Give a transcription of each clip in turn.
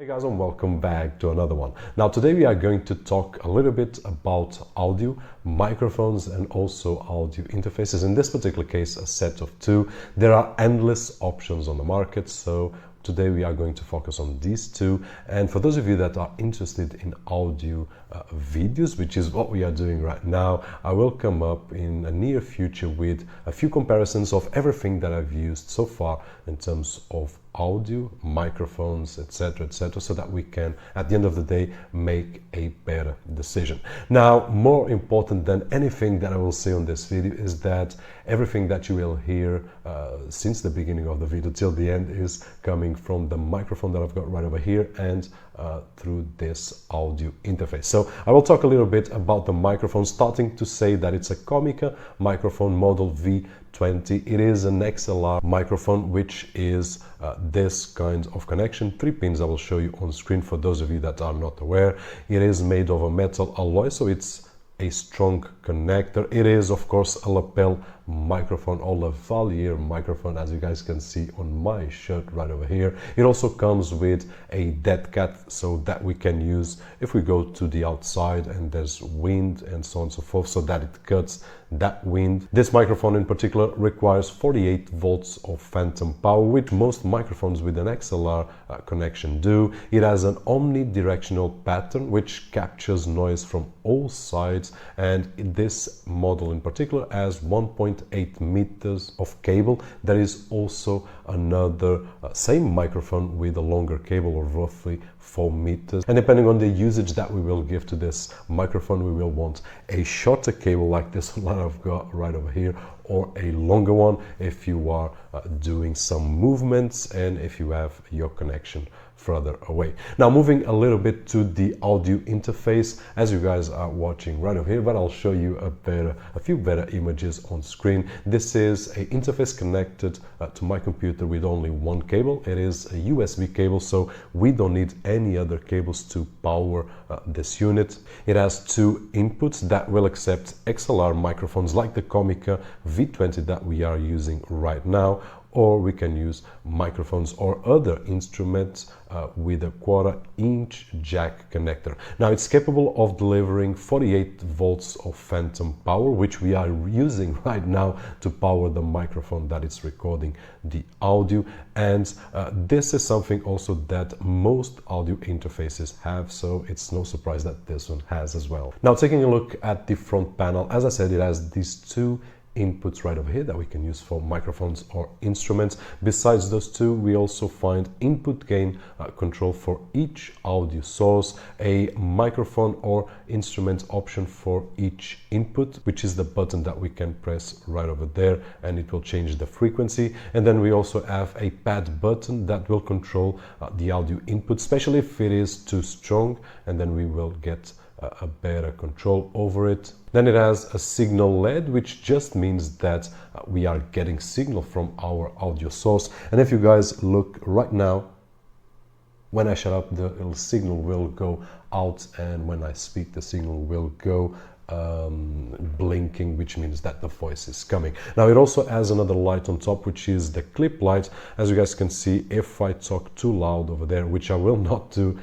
Hey guys, and welcome back to another one. Now today we are going to talk a little bit about audio, microphones and also audio interfaces. In this particular case, a set of two. There are endless options on the market, so today we are going to focus on these two. And for those of you that are interested in audio videos, which is what we are doing right now, I will come up in a near future with a few comparisons of everything that I've used so far in terms of audio, microphones, etc., so that we can, at the end of the day, make a better decision. Now, more important than anything that I will say on this video is that everything that you will hear since the beginning of the video till the end is coming from the microphone that I've got right over here and through this audio interface. So I will talk a little bit about the microphone, starting to say that it's a Comica microphone model V20. It is an XLR microphone, which is this kind of connection, 3 pins I will show you on screen for those of you that are not aware. It is made of a metal alloy, so it's a strong connector. It is of course a lapel microphone or lavalier microphone, as you guys can see on my shirt right over here. It also comes with a dead cat, so that we can use if we go to the outside and there's wind and so on and so forth, so that it cuts that wind. This microphone in particular requires 48 volts of phantom power, which most microphones with an XLR connection do. It has an omnidirectional pattern which captures noise from all sides, and this model in particular has 1.8 meters of cable. There is also another same microphone with a longer cable of roughly 4 meters, and depending on the usage that we will give to this microphone, we will want a shorter cable like this one that I've got right over here, or a longer one if you are doing some movements and if you have your connection further away. Now, moving a little bit to the audio interface, as you guys are watching right over here, but I'll show you a few better images on screen. This is an interface connected to my computer with only one cable. It is a USB cable, so we don't need any other cables to power this unit. It has 2 inputs that will accept XLR microphones like the Comica V20 that we are using right now, or we can use microphones or other instruments with a 1/4-inch jack connector. Now, it's capable of delivering 48 volts of phantom power, which we are using right now to power the microphone that is recording the audio. And this is something also that most audio interfaces have, so it's no surprise that this one has as well. Now, taking a look at the front panel, as I said, it has these 2 inputs right over here that we can use for microphones or instruments. Besides those 2, we also find input gain control for each audio source, a microphone or instrument option for each input, which is the button that we can press right over there, and it will change the frequency. And then we also have a pad button that will control the audio input, especially if it is too strong, and then we will get a better control over it. Then it has a signal LED, which just means that we are getting signal from our audio source. And if you guys look right now, when I shut up, the little signal will go out, and when I speak, the signal will go blinking, which means that the voice is coming. Now, it also has another light on top, which is the clip light. As you guys can see, if I talk too loud over there, which I will not do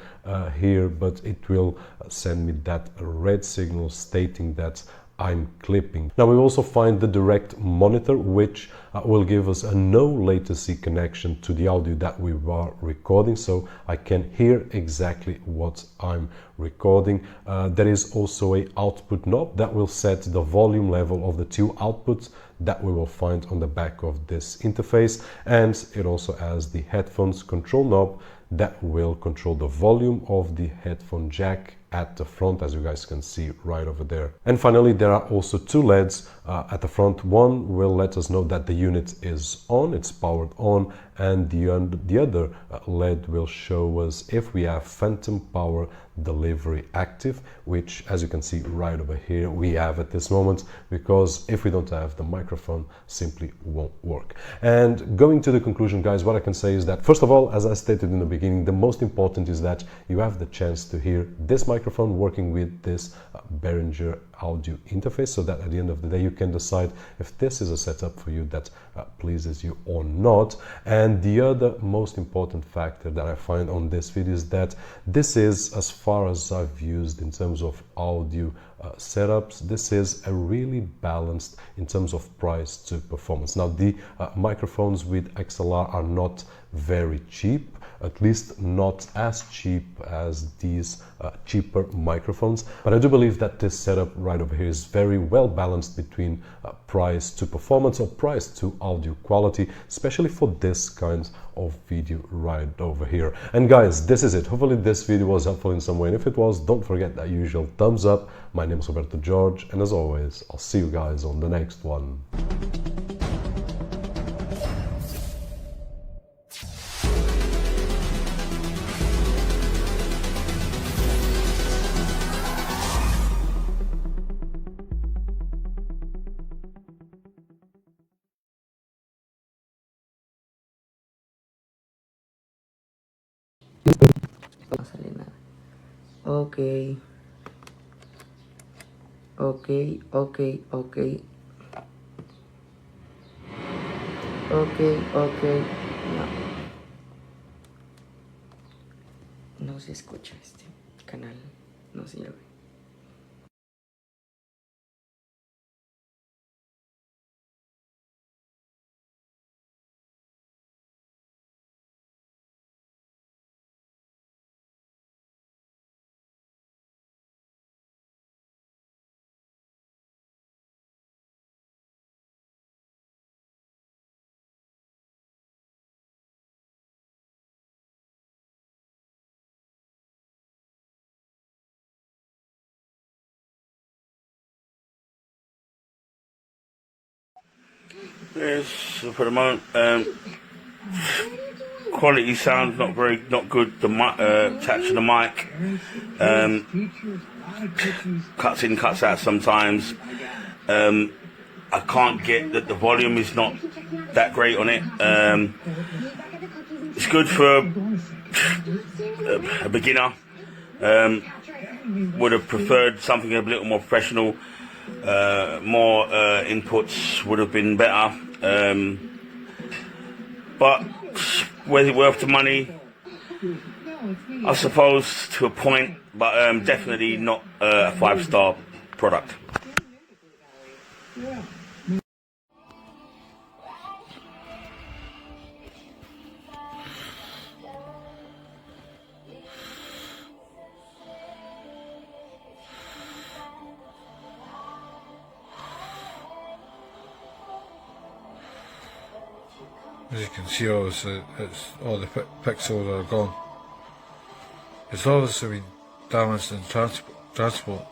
here, but it will send me that red signal stating that I'm clipping. Now, we also find the direct monitor, which will give us a no latency connection to the audio that we are recording, so I can hear exactly what I'm recording. There is also a output knob that will set the volume level of the 2 outputs that we will find on the back of this interface, and it also has the headphones control knob that will control the volume of the headphone jack at the front, as you guys can see right over there. And finally, there are also 2 LEDs at the front. One will let us know that the unit is on, it's powered on, and the other LED will show us if we have phantom power delivery active, which, as you can see right over here, we have at this moment, because if we don't have, the microphone simply won't work. And going to the conclusion, guys, what I can say is that, first of all, as I stated in the beginning, the most important is that you have the chance to hear this microphone microphone working with this Behringer audio interface, so that at the end of the day you can decide if this is a setup for you that pleases you or not. And the other most important factor that I find on this video is that this is, as far as I've used in terms of audio setups, this is a really balanced in terms of price to performance. Now the microphones with XLR are not very cheap, at least not as cheap as these cheaper microphones, but I do believe that this setup right over here is very well balanced between price to performance or price to audio quality, especially for this kind of video right over here. And guys, this is it. Hopefully this video was helpful in some way, and if it was, don't forget that usual thumbs up. My name is Roberto George, and as always, I'll see you guys on the next one. Okay. Okay. No se escucha este canal, no sirve. Yes, for the moment, quality sound not good. The mic, attached to the mic, cuts in, cuts out sometimes. I can't get that the volume is not that great on it. It's good for a beginner. Would have preferred something a little more professional. More inputs would have been better, but was it worth the money? I suppose to a point, but definitely not a 5-star product. As you can see, obviously, all the pixels are gone. It's obviously been damaged in transport.